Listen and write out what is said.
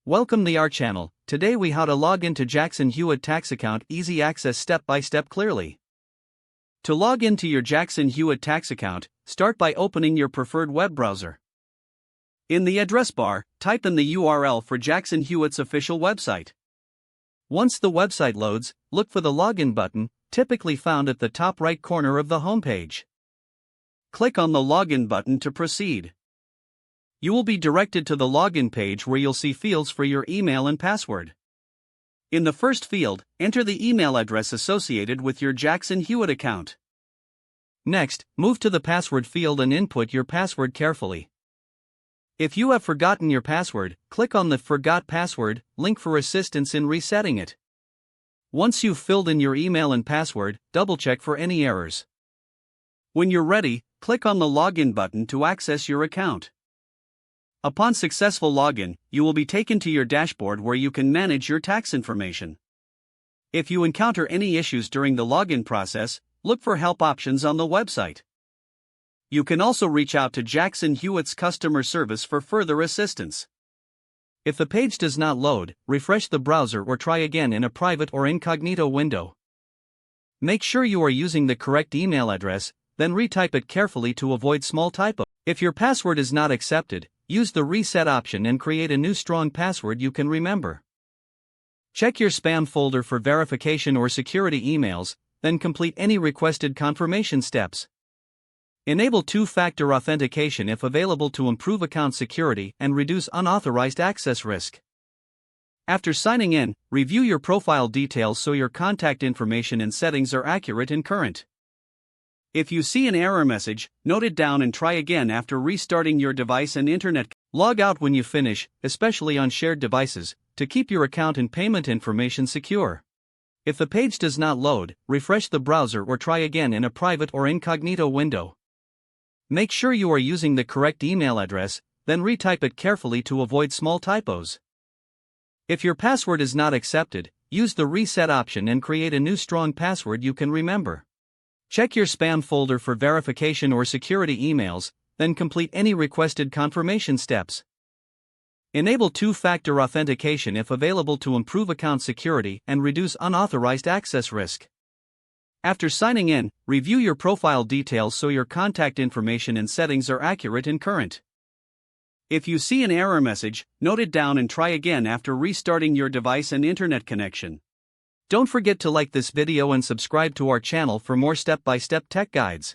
Welcome to our channel. Today we how to log into Jackson Hewitt tax account, easy access step by step clearly. To log into your Jackson Hewitt tax account, start by opening your preferred web browser. In the address bar, type in the URL for Jackson Hewitt's official website. Once the website loads, look for the login button, typically found at the top right corner of the homepage. Click on the login button to proceed. You will be directed to the login page where you'll see fields for your email and password. In the first field, enter the email address associated with your Jackson Hewitt account. Next, move to the password field and input your password carefully. If you have forgotten your password, click on the Forgot Password link for assistance in resetting it. Once you've filled in your email and password, double-check for any errors. When you're ready, click on the Login button to access your account. Upon successful login, you will be taken to your dashboard where you can manage your tax information. If you encounter any issues during the login process, look for help options on the website. You can also reach out to Jackson Hewitt's customer service for further assistance. If the page does not load, refresh the browser or try again in a private or incognito window. Make sure you are using the correct email address, then retype it carefully to avoid small typos. If your password is not accepted, use the reset option and create a new strong password you can remember. Check your spam folder for verification or security emails, then complete any requested confirmation steps. Enable two-factor authentication if available to improve account security and reduce unauthorized access risk. After signing in, review your profile details so your contact information and settings are accurate and current. If you see an error message, note it down and try again after restarting your device and internet. Log out when you finish, especially on shared devices, to keep your account and payment information secure. If the page does not load, refresh the browser or try again in a private or incognito window. Make sure you are using the correct email address, then retype it carefully to avoid small typos. If your password is not accepted, use the reset option and create a new strong password you can remember. Check your spam folder for verification or security emails, then complete any requested confirmation steps. Enable two-factor authentication if available to improve account security and reduce unauthorized access risk. After signing in, review your profile details so your contact information and settings are accurate and current. If you see an error message, note it down and try again after restarting your device and internet connection. Don't forget to like this video and subscribe to our channel for more step-by-step tech guides.